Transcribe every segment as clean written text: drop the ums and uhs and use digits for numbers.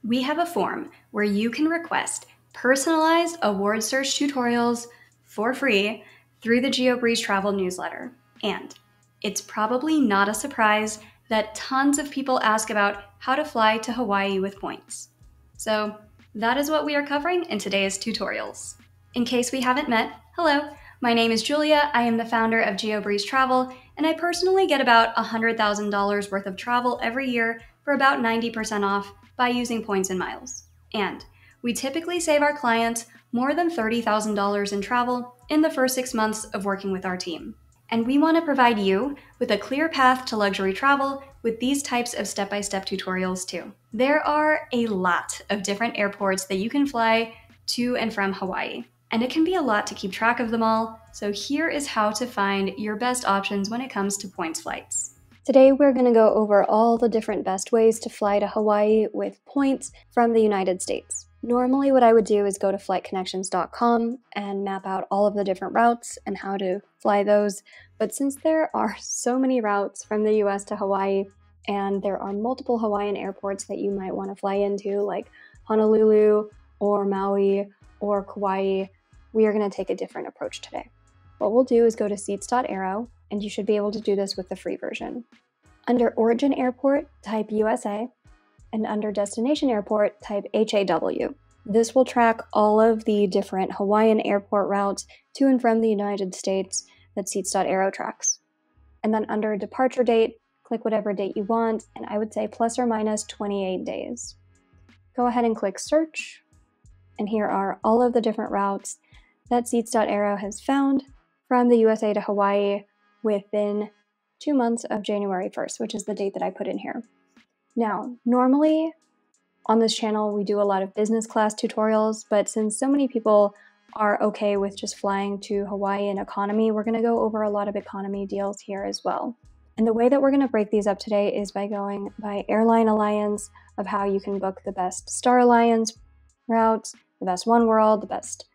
We have a form where you can request personalized award search tutorials for free through the GeoBreeze Travel newsletter. And it's probably not a surprise that tons of people ask about how to fly to Hawaii with points. So that is what we are covering in today's tutorials. In case we haven't met, hello, my name is Julia. I am the founder of GeoBreeze Travel, and I personally get about $100,000 worth of travel every year for about 90% off by using points and miles. And we typically save our clients more than $30,000 in travel in the first 6 months of working with our team. And we want to provide you with a clear path to luxury travel with these types of step-by-step tutorials too. There are a lot of different airports that you can fly to and from Hawaii, and it can be a lot to keep track of them all, so here is how to find your best options when it comes to points flights. Today we're going to go over all the different best ways to fly to Hawaii with points from the United States. Normally what I would do is go to flightconnections.com and map out all of the different routes and how to fly those, but since there are so many routes from the US to Hawaii, and there are multiple Hawaiian airports that you might want to fly into, like Honolulu or Maui or Kauai, we are going to take a different approach today. What we'll do is go to seats.aero, and you should be able to do this with the free version. Under Origin Airport, type USA, and under Destination Airport, type HAW. This will track all of the different Hawaiian airport routes to and from the United States that seats.aero tracks. And then under Departure Date, click whatever date you want, and I would say plus or minus 28 days. Go ahead and click Search, and here are all of the different routes that seats.aero has found from the USA to Hawaii within 2 months of January 1st, which is the date that I put in here. Now, normally on this channel, we do a lot of business class tutorials, but since so many people are okay with just flying to Hawaii in economy, we're going to go over a lot of economy deals here as well. And the way that we're going to break these up today is by going by airline alliance of how you can book the best Star Alliance routes, the best Oneworld, the best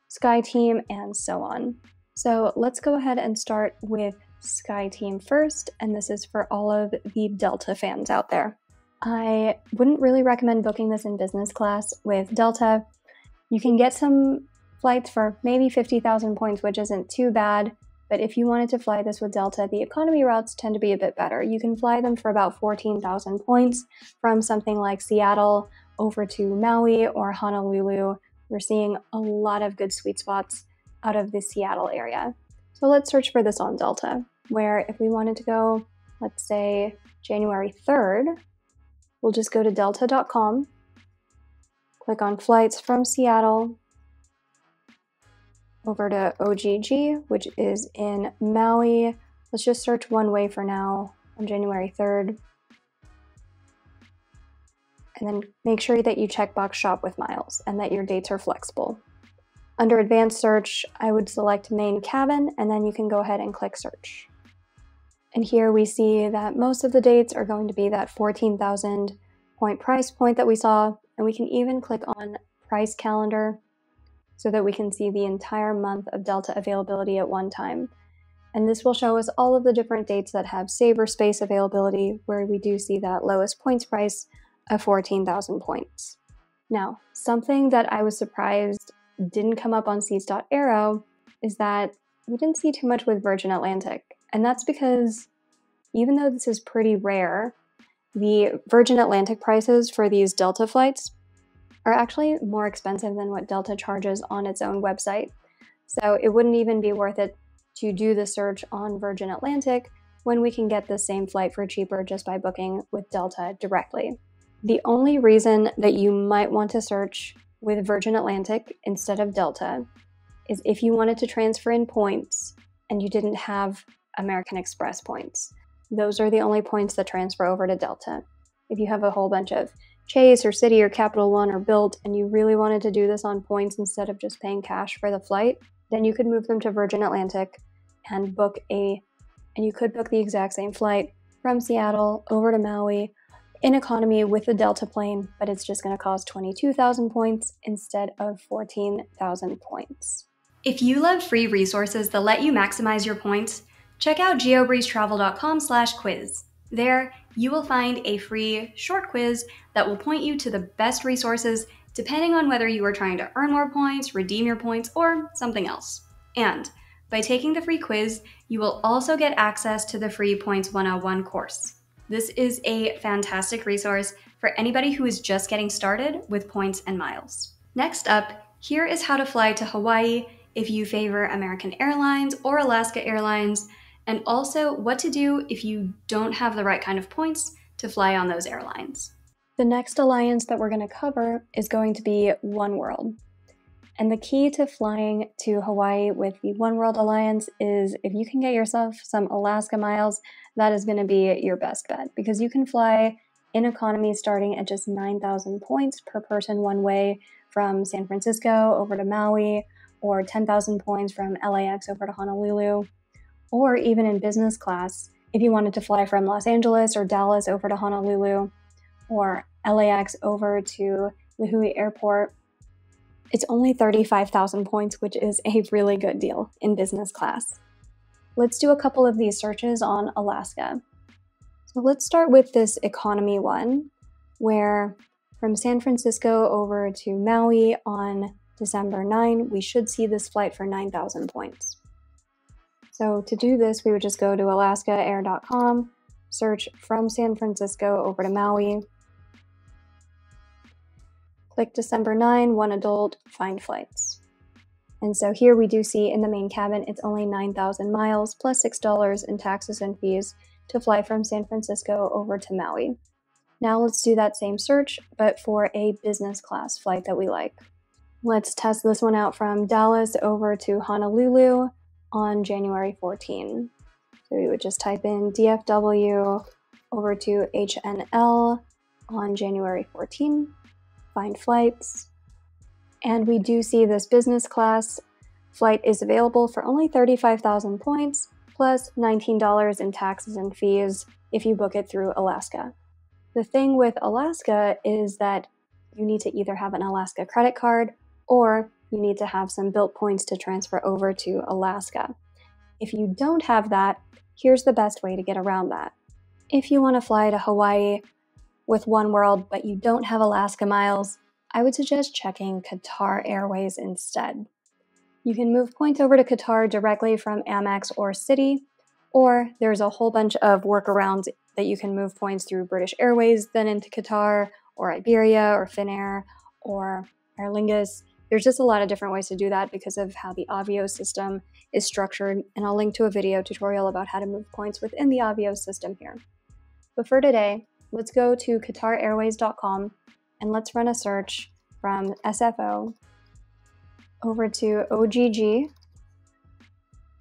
SkyTeam, and so on. So let's go ahead and start with SkyTeam first, and this is for all of the Delta fans out there. I wouldn't really recommend booking this in business class with Delta. You can get some flights for maybe 50,000 points, which isn't too bad, but if you wanted to fly this with Delta, the economy routes tend to be a bit better. You can fly them for about 14,000 points from something like Seattle over to Maui or Honolulu. We're seeing a lot of good sweet spots out of the Seattle area. So let's search for this on Delta, where if we wanted to go, let's say January 3rd, we'll just go to delta.com, click on flights from Seattle over to OGG, which is in Maui. Let's just search one way for now on January 3rd. And then make sure that you checkbox shop with miles and that your dates are flexible. Under advanced search, I would select main cabin, and then you can go ahead and click search. And here we see that most of the dates are going to be that 14,000 point price point that we saw, and we can even click on price calendar so that we can see the entire month of Delta availability at one time. And this will show us all of the different dates that have saver space availability, where we do see that lowest points price of 14,000 points. Now, something that I was surprised didn't come up on seats.aero is that we didn't see too much with Virgin Atlantic. And that's because even though this is pretty rare, the Virgin Atlantic prices for these Delta flights are actually more expensive than what Delta charges on its own website. So it wouldn't even be worth it to do the search on Virgin Atlantic when we can get the same flight for cheaper just by booking with Delta directly. The only reason that you might want to search with Virgin Atlantic instead of Delta is if you wanted to transfer in points and you didn't have American Express points. Those are the only points that transfer over to Delta. If you have a whole bunch of Chase or Citi or Capital One or Bilt and you really wanted to do this on points instead of just paying cash for the flight, then you could move them to Virgin Atlantic and you could book the exact same flight from Seattle over to Maui in economy with the Delta plane, but it's just going to cost 22,000 points instead of 14,000 points. If you love free resources that let you maximize your points, check out geobreezetravel.com/quiz. There, you will find a free short quiz that will point you to the best resources depending on whether you are trying to earn more points, redeem your points, or something else. And by taking the free quiz, you will also get access to the free Points 101 course. This is a fantastic resource for anybody who is just getting started with points and miles. Next up, here is how to fly to Hawaii if you favor American Airlines or Alaska Airlines, and also what to do if you don't have the right kind of points to fly on those airlines. The next alliance that we're going to cover is going to be oneworld. And the key to flying to Hawaii with the oneworld alliance is if you can get yourself some Alaska miles, that is going to be your best bet, because you can fly in economy starting at just 9,000 points per person one way from San Francisco over to Maui, or 10,000 points from LAX over to Honolulu, or even in business class if you wanted to fly from Los Angeles or Dallas over to Honolulu, or LAX over to Lihue Airport. It's only 35,000 points, which is a really good deal in business class. Let's do a couple of these searches on Alaska. So let's start with this economy one, where from San Francisco over to Maui on December 9, we should see this flight for 9,000 points. So to do this, we would just go to alaskaair.com, search from San Francisco over to Maui, click December 9, one adult, find flights. And so here we do see in the main cabin, it's only 9,000 miles plus $6 in taxes and fees to fly from San Francisco over to Maui. Now let's do that same search, but for a business class flight that we like. Let's test this one out from Dallas over to Honolulu on January 14. So we would just type in DFW over to HNL on January 14, find flights, and we do see this business class flight is available for only 35,000 points plus $19 in taxes and fees if you book it through Alaska. The thing with Alaska is that you need to either have an Alaska credit card or you need to have some built points to transfer over to Alaska. If you don't have that, here's the best way to get around that. If you want to fly to Hawaii with oneworld but you don't have Alaska miles, I would suggest checking Qatar Airways instead. You can move points over to Qatar directly from Amex or Citi, or there's a whole bunch of workarounds that you can move points through British Airways, then into Qatar, or Iberia, or Finnair, or Aer Lingus. There's just a lot of different ways to do that because of how the Avios system is structured, and I'll link to a video tutorial about how to move points within the Avios system here. But for today, let's go to QatarAirways.com and let's run a search from SFO over to OGG,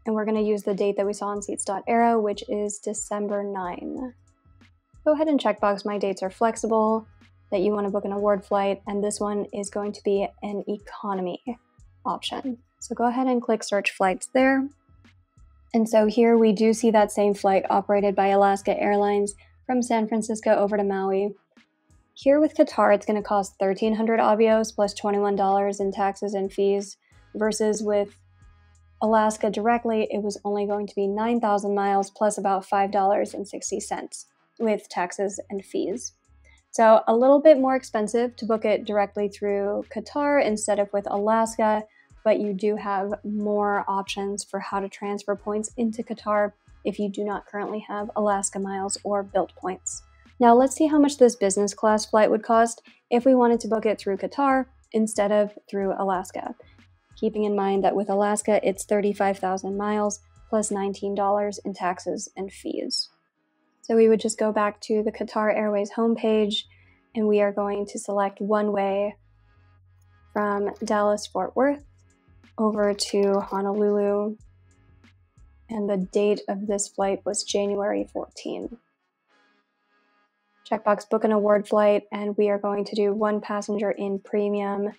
and we're going to use the date that we saw on seats.aero, which is December 9. Go ahead and checkbox my dates are flexible, that you want to book an award flight, and this one is going to be an economy option. So go ahead and click search flights there. And so here we do see that same flight operated by Alaska Airlines from San Francisco over to Maui. Here with Qatar, it's going to cost 1,300 Avios plus $21 in taxes and fees, versus with Alaska directly, it was only going to be 9,000 miles plus about $5.60 with taxes and fees. So a little bit more expensive to book it directly through Qatar instead of with Alaska, but you do have more options for how to transfer points into Qatar if you do not currently have Alaska miles or built points. Now let's see how much this business class flight would cost if we wanted to book it through Qatar instead of through Alaska. Keeping in mind that with Alaska, it's 35,000 miles plus $19 in taxes and fees. So we would just go back to the Qatar Airways homepage, and we are going to select one way from Dallas-Fort Worth over to Honolulu, and the date of this flight was January 14. Checkbox book an award flight, and we are going to do one passenger in premium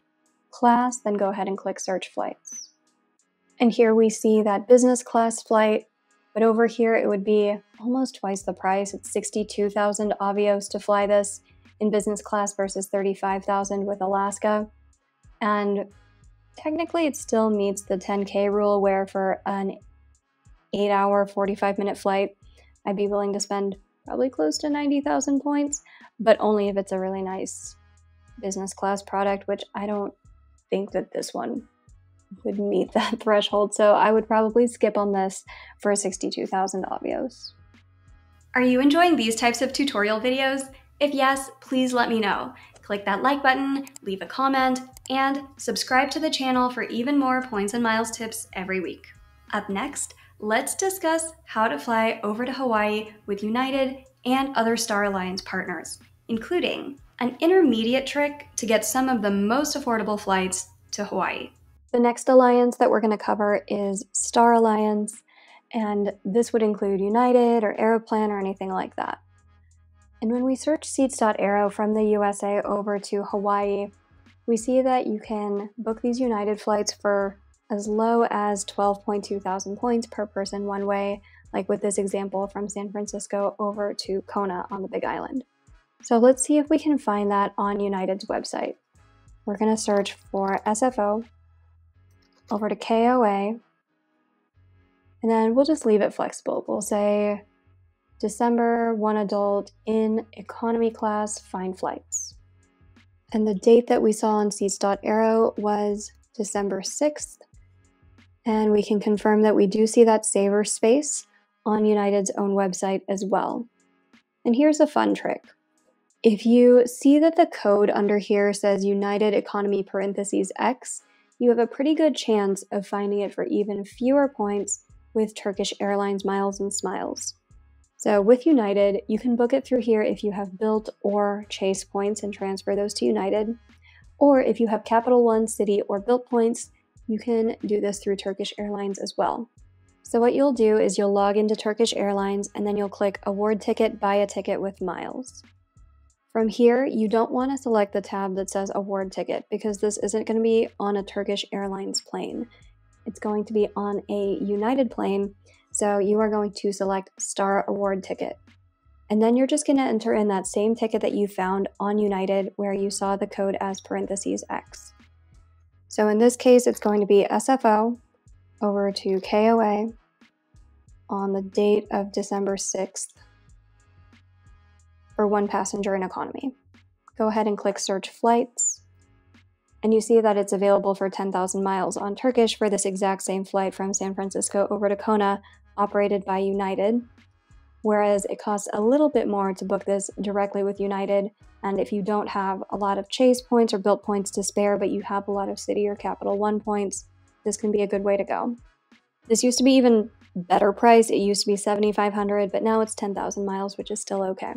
class, then go ahead and click search flights. And here we see that business class flight, but over here it would be almost twice the price. It's 62,000 Avios to fly this in business class versus 35,000 with Alaska. And technically it still meets the 10K rule, where for an 8-hour, 45-minute flight, I'd be willing to spend probably close to 90,000 points, but only if it's a really nice business class product, which I don't think that this one would meet that threshold. So I would probably skip on this for 62,000 avios. Are you enjoying these types of tutorial videos? If yes, please let me know. Click that like button, leave a comment, and subscribe to the channel for even more points and miles tips every week. Up next, let's discuss how to fly over to Hawaii with United and other Star Alliance partners, including an intermediate trick to get some of the most affordable flights to Hawaii. The next alliance that we're going to cover is Star Alliance, and this would include United or Aeroplan or anything like that. And when we search seats.aero from the USA over to Hawaii, we see that you can book these United flights for as low as 12.2 thousand points per person one way, like with this example from San Francisco over to Kona on the Big Island. So let's see if we can find that on United's website. We're going to search for SFO, over to KOA, and then we'll just leave it flexible. We'll say December, 1 adult in economy class, find flights. And the date that we saw on seats.aero was December 6th. And we can confirm that we do see that saver space on United's own website as well. And here's a fun trick. If you see that the code under here says United Economy parentheses X, you have a pretty good chance of finding it for even fewer points with Turkish Airlines miles and smiles. So with United, you can book it through here if you have Bilt or Chase points and transfer those to United. Or if you have Capital One, Citi, or Bilt points, you can do this through Turkish Airlines as well. So what you'll do is you'll log into Turkish Airlines and then you'll click Award Ticket, Buy a Ticket with Miles. From here, you don't want to select the tab that says Award Ticket because this isn't going to be on a Turkish Airlines plane. It's going to be on a United plane, so you are going to select Star Award Ticket. And then you're just going to enter in that same ticket that you found on United where you saw the code as parentheses X. So in this case, it's going to be SFO over to KOA on the date of December 6th for one passenger in economy. Go ahead and click Search Flights, and you see that it's available for 10,000 miles on Turkish for this exact same flight from San Francisco over to Kona, operated by United, whereas it costs a little bit more to book this directly with United. And if you don't have a lot of Chase points or Bilt points to spare, but you have a lot of Citi or Capital One points, this can be a good way to go. This used to be even better price. It used to be $7,500, but now it's 10,000 miles, which is still okay.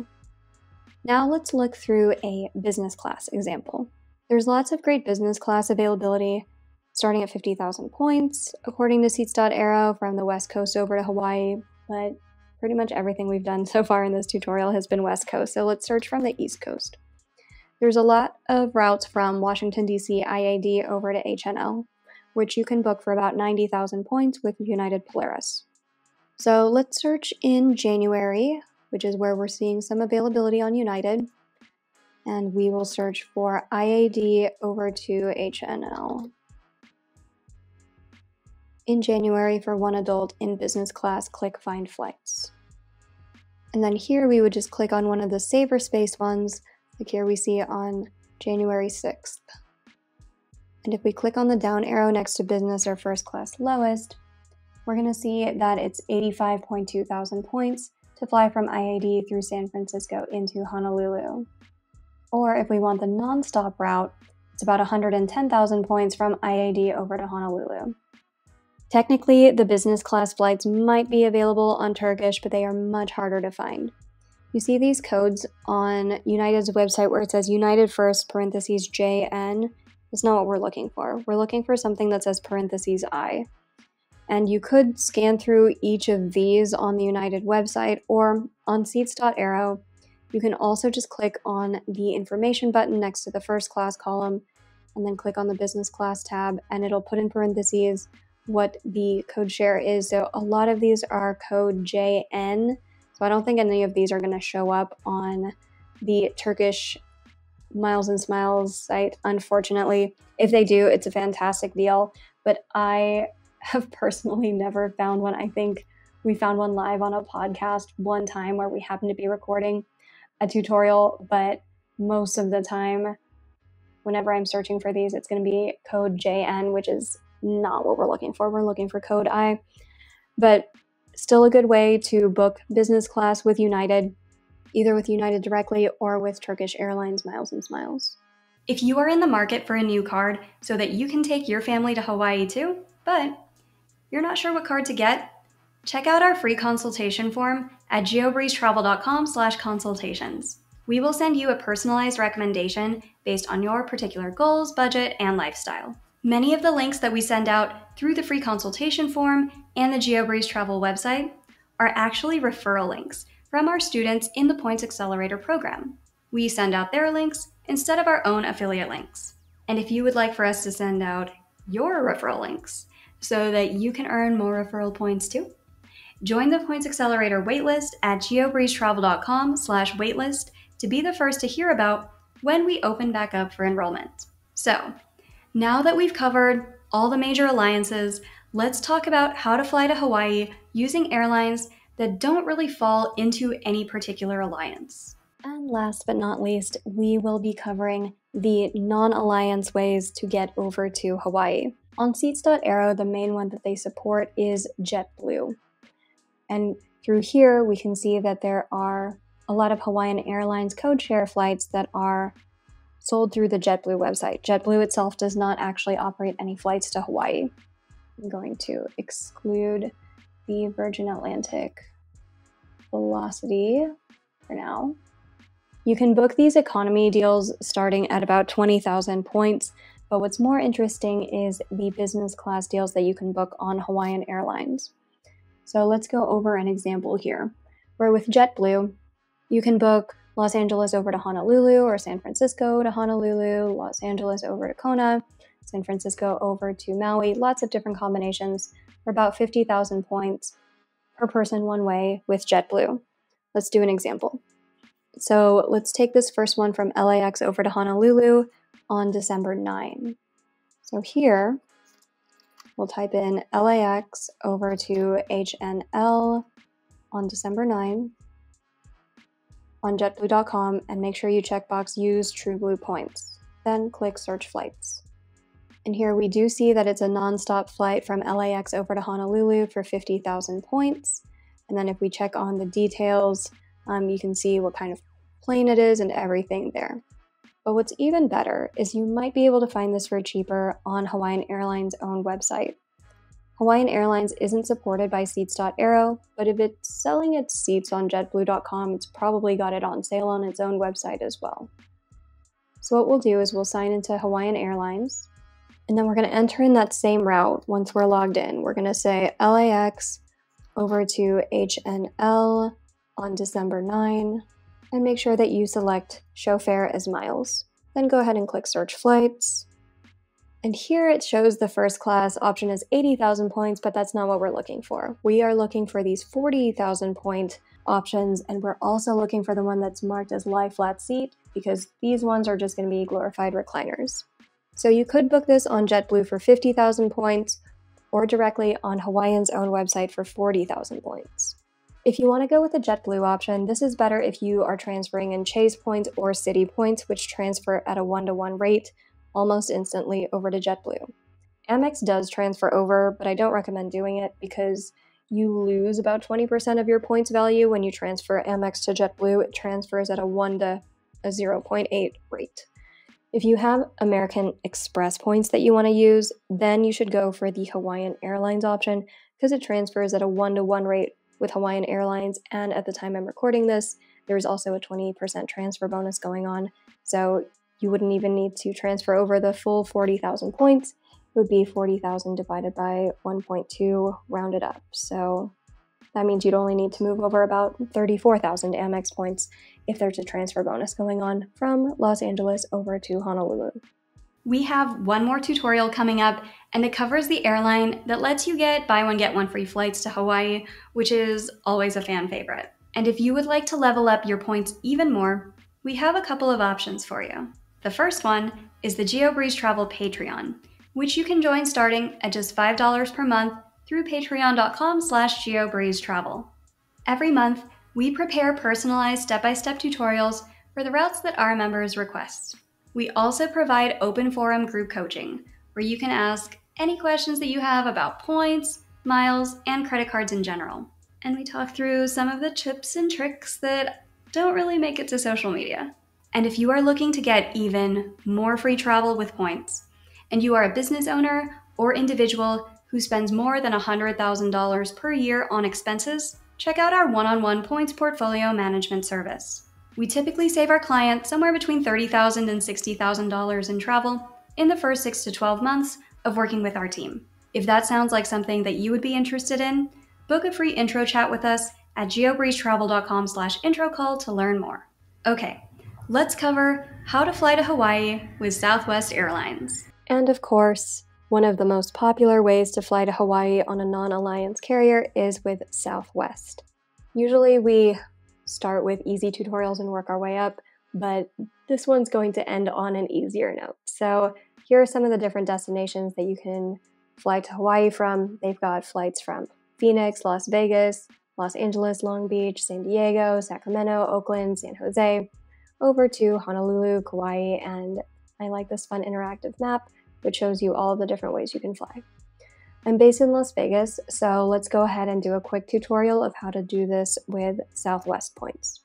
Now let's look through a business class example. There's lots of great business class availability, starting at 50,000 points, according to seats.aero from the West Coast over to Hawaii, but pretty much everything we've done so far in this tutorial has been West Coast, so let's search from the East Coast. There's a lot of routes from Washington, D.C. IAD over to HNL, which you can book for about 90,000 points with United Polaris. So let's search in January, which is where we're seeing some availability on United, and we will search for IAD over to HNL. In January, for one adult in business class, click Find Flights. And then here we would just click on one of the saver space ones, like here we see on January 6th. And if we click on the down arrow next to business or first class lowest, we're going to see that it's 85.2 thousand points to fly from IAD through San Francisco into Honolulu. Or if we want the non-stop route, it's about 110,000 points from IAD over to Honolulu. Technically, the business class flights might be available on Turkish, but they are much harder to find. You see these codes on United's website where it says United First parentheses JN. That's not what we're looking for. We're looking for something that says parentheses I. And you could scan through each of these on the United website or on seats.aero. You can also just click on the information button next to the first class column and then click on the business class tab, and it'll put in parentheses what the code share is. So a lot of these are code JN. So I don't think any of these are going to show up on the Turkish Miles and Smiles site, unfortunately. If they do, it's a fantastic deal, but I have personally never found one. I think We found one live on a podcast one time where we happened to be recording a tutorial, but most of the time, whenever I'm searching for these, it's going to be code JN, which is not what we're looking for. We're looking for code I, but still a good way to book business class with United, either with United directly or with Turkish Airlines Miles and Smiles. If you are in the market for a new card so that you can take your family to Hawaii too, but you're not sure what card to get, check out our free consultation form at geobreezetravel.com/consultations. We will send you a personalized recommendation based on your particular goals, budget, and lifestyle. Many of the links that we send out through the free consultation form and the GeoBreeze Travel website are actually referral links from our students in the Points Accelerator program. We send out their links instead of our own affiliate links. And if you would like for us to send out your referral links so that you can earn more referral points too, join the Points Accelerator waitlist at geobreezetravel.com/waitlist to be the first to hear about when we open back up for enrollment. So, now that we've covered all the major alliances, let's talk about how to fly to Hawaii using airlines that don't really fall into any particular alliance. And last but not least, we will be covering the non-alliance ways to get over to Hawaii. On Seats.aero, the main one that they support is JetBlue. And through here, we can see that there are a lot of Hawaiian Airlines code share flights that are sold through the JetBlue website. JetBlue itself does not actually operate any flights to Hawaii. I'm going to exclude the Virgin Atlantic Velocity for now. You can book these economy deals starting at about 20,000 points, but what's more interesting is the business class deals that you can book on Hawaiian Airlines. So let's go over an example here, where with JetBlue, you can book Los Angeles over to Honolulu or San Francisco to Honolulu, Los Angeles over to Kona, San Francisco over to Maui, lots of different combinations for about 50,000 points per person one way with JetBlue. Let's do an example. So let's take this first one from LAX over to Honolulu on December 9. So here, we'll type in LAX over to HNL on December 9 on jetblue.com and make sure you checkbox use TrueBlue points. Then click search flights. And here we do see that it's a nonstop flight from LAX over to Honolulu for 50,000 points. And then if we check on the details, you can see what kind of plane it is and everything there. But what's even better is you might be able to find this for cheaper on Hawaiian Airlines' own website. Hawaiian Airlines isn't supported by Seats.aero, but if it's selling its seats on jetblue.com, it's probably got it on sale on its own website as well. So what we'll do is we'll sign into Hawaiian Airlines, and then we're going to enter in that same route once we're logged in. We're going to say LAX over to HNL on December 9, and make sure that you select Show Fare as miles. Then go ahead and click Search Flights. And here it shows the first class option is 80,000 points, but that's not what we're looking for. We are looking for these 40,000 point options, and we're also looking for the one that's marked as lie flat seat, because these ones are just going to be glorified recliners. So you could book this on JetBlue for 50,000 points, or directly on Hawaiian's own website for 40,000 points. If you want to go with the JetBlue option, this is better if you are transferring in Chase points or City points, which transfer at a 1-to-1 rate almost instantly over to JetBlue. Amex does transfer over, but I don't recommend doing it because you lose about 20% of your points value when you transfer Amex to JetBlue. It transfers at a 1 to a 0.8 rate. If you have American Express points that you want to use, then you should go for the Hawaiian Airlines option because it transfers at a 1-to-1 rate with Hawaiian Airlines, and at the time I'm recording this, there's also a 20% transfer bonus going on, so you wouldn't even need to transfer over the full 40,000 points. It would be 40,000 divided by 1.2 rounded up, so that means you'd only need to move over about 34,000 Amex points if there's a transfer bonus going on from Los Angeles over to Honolulu. We have one more tutorial coming up, and it covers the airline that lets you get buy one get one free flights to Hawaii, which is always a fan favorite. And if you would like to level up your points even more, we have a couple of options for you. The first one is the GeoBreeze Travel Patreon, which you can join starting at just $5 per month through patreon.com/geobreezetravel. Every month, we prepare personalized step-by-step tutorials for the routes that our members request. We also provide open forum group coaching, where you can ask any questions that you have about points, miles, and credit cards in general. And we talk through some of the tips and tricks that don't really make it to social media. And if you are looking to get even more free travel with points, and you are a business owner or individual who spends more than $100,000 per year on expenses, check out our one-on-one points portfolio management service. We typically save our clients somewhere between $30,000 and $60,000 in travel in the first 6 to 12 months of working with our team. If that sounds like something that you would be interested in, book a free intro chat with us at geobreezetravel.com/intro call to learn more. Okay, let's cover how to fly to Hawaii with Southwest Airlines. And of course, one of the most popular ways to fly to Hawaii on a non-alliance carrier is with Southwest. Usually we start with easy tutorials and work our way up, but this one's going to end on an easier note. So here are some of the different destinations that you can fly to Hawaii from. They've got flights from Phoenix, Las Vegas, Los Angeles, Long Beach, San Diego, Sacramento, Oakland, San Jose, over to Honolulu, Kauai, and I like this fun interactive map which shows you all of the different ways you can fly. I'm based in Las Vegas, so let's go ahead and do a quick tutorial of how to do this with Southwest points.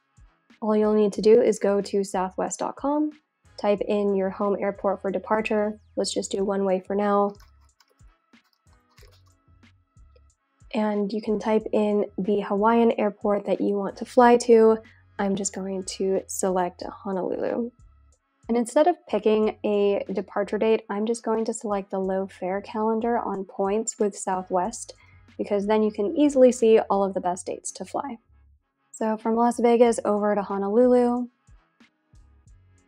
All you'll need to do is go to southwest.com, type in your home airport for departure. Let's just do one way for now. And you can type in the Hawaiian airport that you want to fly to. I'm just going to select Honolulu. And instead of picking a departure date, I'm just going to select the low fare calendar on points with Southwest, because then you can easily see all of the best dates to fly. So from Las Vegas over to Honolulu,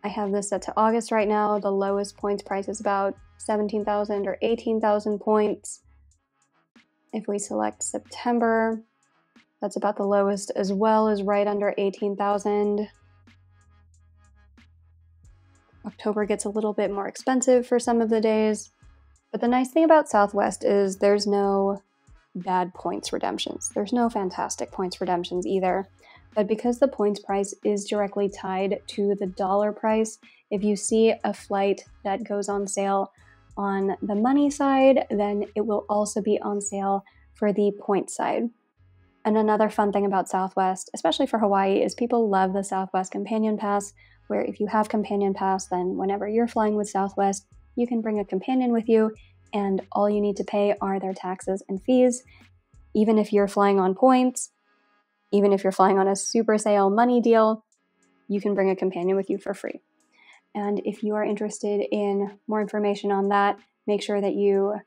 I have this set to August right now. The lowest points price is about 17,000 or 18,000 points. If we select September, that's about the lowest as well, as right under 18,000. October gets a little bit more expensive for some of the days, but the nice thing about Southwest is there's no bad points redemptions. There's no fantastic points redemptions either, but because the points price is directly tied to the dollar price, if you see a flight that goes on sale on the money side, then it will also be on sale for the point side. And another fun thing about Southwest, especially for Hawaii, is people love the Southwest Companion Pass, where if you have Companion Pass, then whenever you're flying with Southwest, you can bring a companion with you, and all you need to pay are their taxes and fees. Even if you're flying on points, even if you're flying on a super sale money deal, you can bring a companion with you for free. And if you are interested in more information on that, make sure that you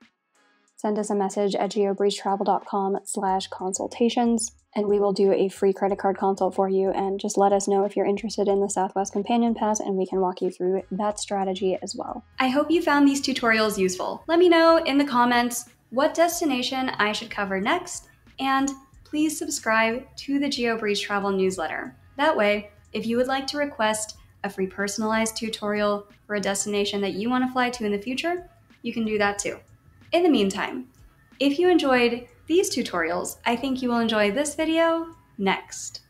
send us a message at geobreezetravel.com/consultations, and we will do a free credit card consult for you, and just let us know if you're interested in the Southwest Companion Pass, and we can walk you through that strategy as well. I hope you found these tutorials useful. Let me know in the comments what destination I should cover next, and please subscribe to the GeoBreeze Travel newsletter. That way, if you would like to request a free personalized tutorial for a destination that you want to fly to in the future, you can do that too. In the meantime, if you enjoyed these tutorials, I think you will enjoy this video next.